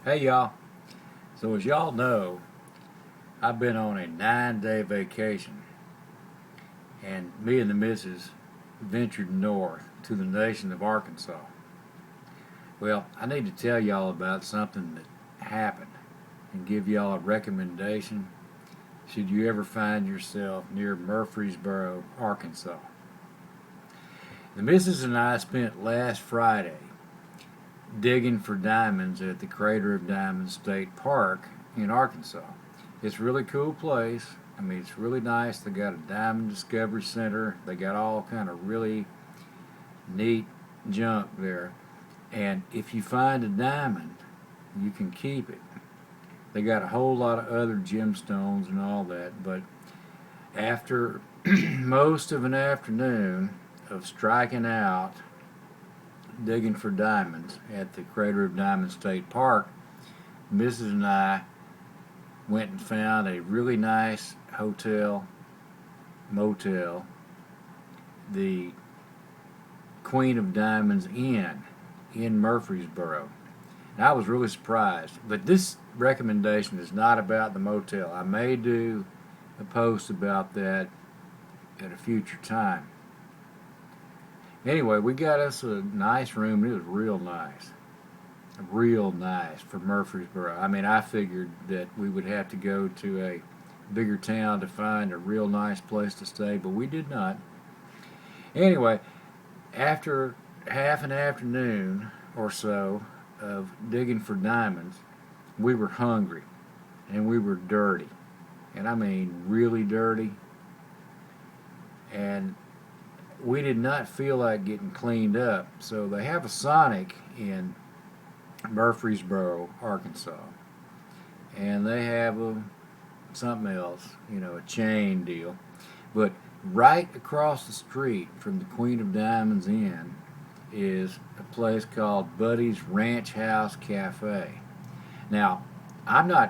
Hey y'all, so as y'all know, I've been on a 9-day vacation and me and the missus ventured north to the nation of Arkansas. Well, I need to tell y'all about something that happened and give y'all a recommendation should you ever find yourself near Murfreesboro, Arkansas. The missus and I spent last Friday digging for diamonds at the Crater of Diamonds State Park in Arkansas. It's a really cool place. I mean, it's really nice. They got a diamond discovery center. They got all kind of really neat junk there. And if you find a diamond, you can keep it. They got a whole lot of other gemstones and all that. But after most of an afternoon of striking out digging for diamonds at the Crater of Diamonds State Park, Mrs. and I went and found a really nice motel, the Queen of Diamonds Inn in Murfreesboro. And I was really surprised. But this recommendation is not about the motel. I may do a post about that at a future time. Anyway, we got us a nice room. It was real nice for Murfreesboro. I mean, I figured that we would have to go to a bigger town to find a real nice place to stay, but we did not. Anyway, after half an afternoon or so of digging for diamonds, we were hungry and we were dirty. And I mean really dirty. And we did not feel like getting cleaned up. So they have a Sonic in Murfreesboro, Arkansas. And they have something else, a chain deal. But right across the street from the Queen of Diamonds Inn is a place called Buddy's Ranch House Cafe. Now, I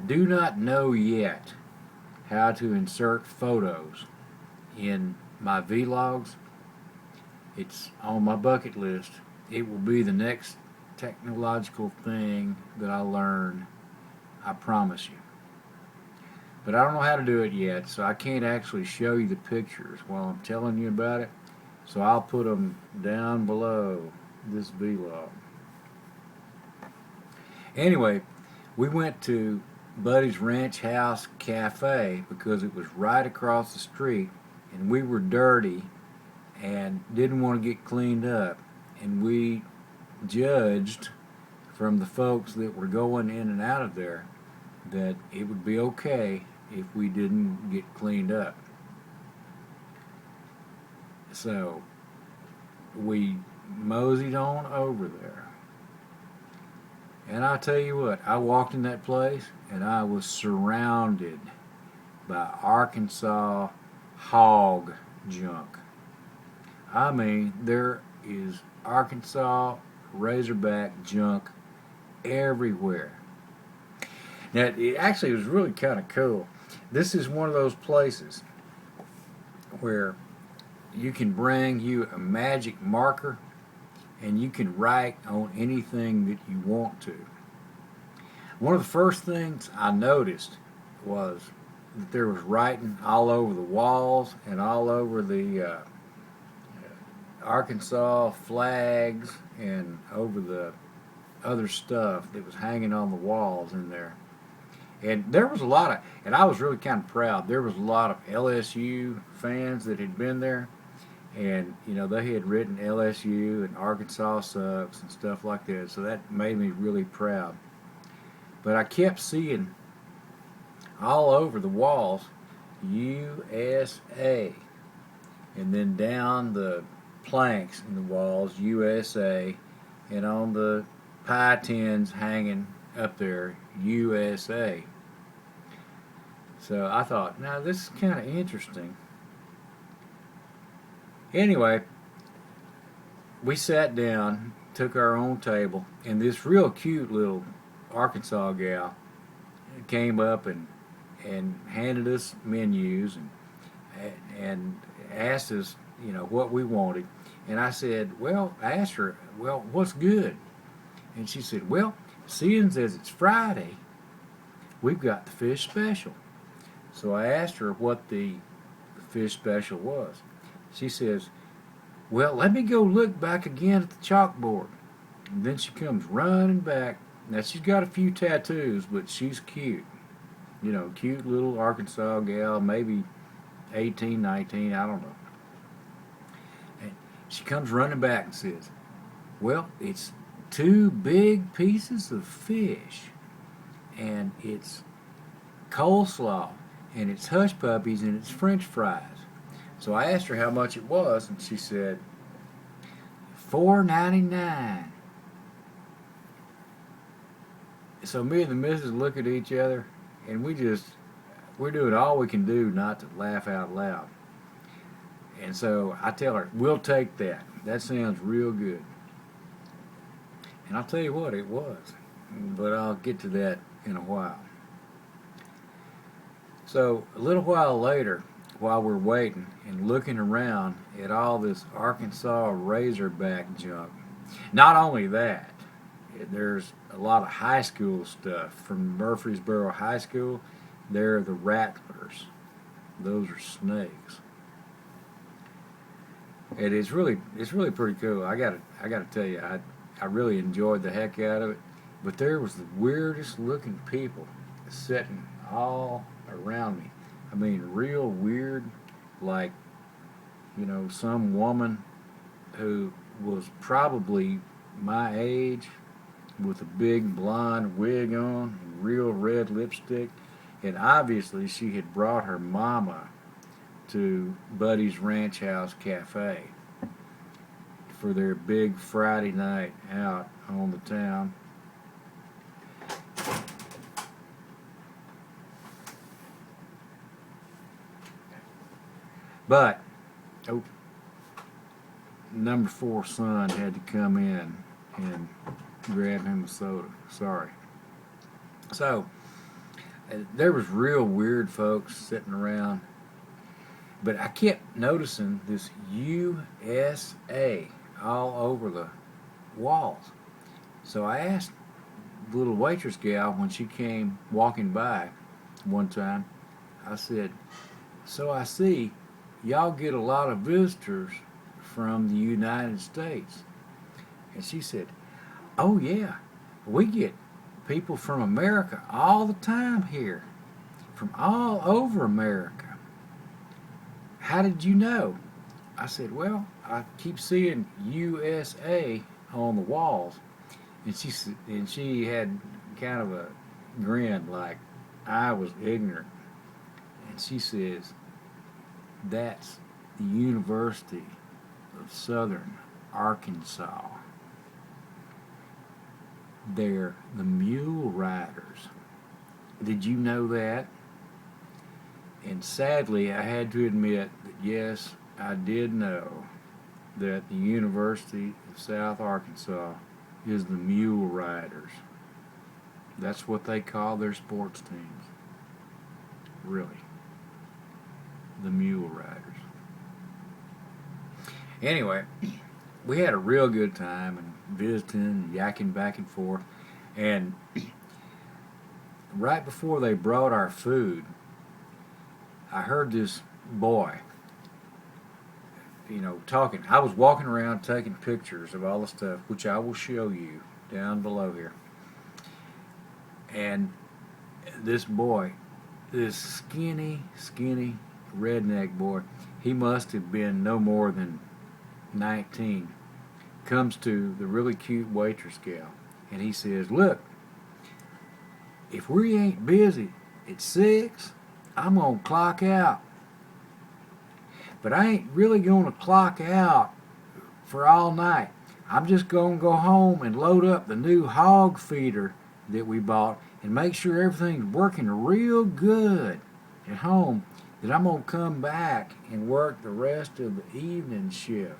do not know yet how to insert photos in my vlogs. It's on my bucket list. It will be the next technological thing that I learn, I promise you. But I don't know how to do it yet, so I can't actually show you the pictures while I'm telling you about it. So I'll put them down below this vlog. Anyway, we went to Buddy's Ranch House Cafe because it was right across the street, and we were dirty and didn't want to get cleaned up, and we judged from the folks that were going in and out of there that it would be okay if we didn't get cleaned up. So we moseyed on over there, and I'll tell you what, I walked in that place and I was surrounded by Arkansas hog junk. I mean, there is Arkansas Razorback junk everywhere. Now, it actually was really kind of cool. This is one of those places where you can bring you a magic marker and you can write on anything that you want to. One of the first things I noticed was that there was writing all over the walls and all over the Arkansas flags and over the other stuff that was hanging on the walls in there. And there was a lot of, and I was really kind of proud, there was a lot of LSU fans that had been there. And, they had written LSU and Arkansas sucks and stuff like that. So that made me really proud. But I kept seeing all over the walls USA. And then down the planks in the walls, USA. And on the pie tins hanging up there, USA. So I thought, now this is kind of interesting. Anyway, we sat down, took our own table, and this real cute little Arkansas gal came up and handed us menus and asked us, what we wanted. And I said, I asked her, what's good? And she said, well, seeing as it's Friday, we've got the fish special. So I asked her what the fish special was. She says, well, let me go look back again at the chalkboard. And then she comes running back. Now, she's got a few tattoos, but she's cute. You know, cute little Arkansas gal, maybe 18, 19, I don't know. And she comes running back and says, well, it's 2 big pieces of fish, and it's coleslaw, and it's hush puppies, and it's French fries. So I asked her how much it was, and she said, $4.99. So me and the missus look at each other, and we're doing all we can do not to laugh out loud. And so I tell her, we'll take that. That sounds real good. And I'll tell you what, it was. But I'll get to that in a while. So a little while later, while we're waiting and looking around at all this Arkansas Razorback junk, not only that, there's a lot of high school stuff from Murfreesboro High School. They're the Rattlers. Those are snakes. And it's really pretty cool. I gotta tell you, I really enjoyed the heck out of it. But there was the weirdest looking people sitting all around me. I mean, real weird, like, you know, some woman who was probably my age with a big blonde wig on and real red lipstick. And obviously she had brought her mama to Buddy's Ranch House Cafe for their big Friday night out on the town. But, number 4 son had to come in and grab him a soda. Sorry. So, there was real weird folks sitting around. But I kept noticing this USA all over the walls. So I asked the little waitress gal when she came walking by one time, I said, so I see y'all get a lot of visitors from the United States. And she said, oh yeah, we get people from America all the time here, from all over America. How did you know? I said, well, I keep seeing USA on the walls. And she had kind of a grin like I was ignorant. And she says, that's the University of Southern Arkansas. They're the mule riders. Did you know that? And sadly, I had to admit that yes, I did know that the University of South Arkansas is the mule riders. That's what they call their sports teams. Really. The mule riders. Anyway, we had a real good time and visiting and yakking back and forth. And right before they brought our food, I heard this boy, you know, talking. I was walking around taking pictures of all the stuff, which I will show you down below here. And this boy, this skinny redneck boy, he must have been no more than 19, comes to the really cute waitress gal, and he says, look, if we ain't busy at 6, I'm going to clock out. But I ain't really going to clock out for all night. I'm just going to go home and load up the new hog feeder that we bought and make sure everything's working real good at home, that I'm going to come back and work the rest of the evening shift.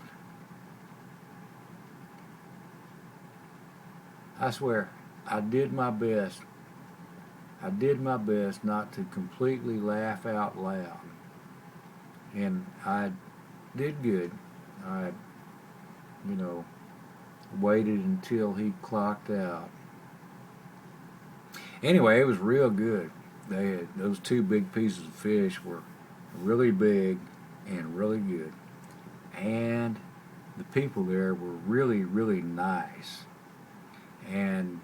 I swear, I did my best. I did my best not to completely laugh out loud. And I did good. I Waited until he clocked out. Anyway, it was real good. They had, those two big pieces of fish were really big and really good. And the people there were really, really nice. And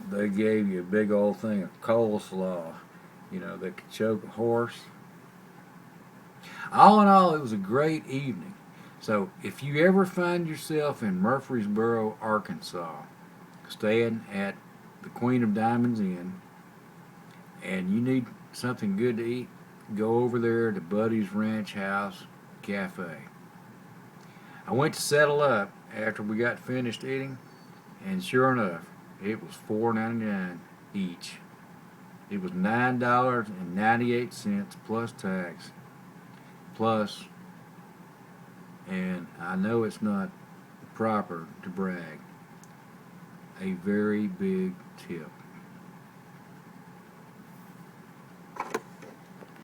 they gave you a big old thing of coleslaw, that could choke a horse. All in all, it was a great evening. So if you ever find yourself in Murfreesboro, Arkansas, staying at the Queen of Diamonds Inn, and you need something good to eat, go over there to Buddy's Ranch House Cafe. I went to settle up after we got finished eating, and sure enough, it was $4.99 each. It was $9.98 plus tax, plus, and I know it's not proper to brag, a very big tip.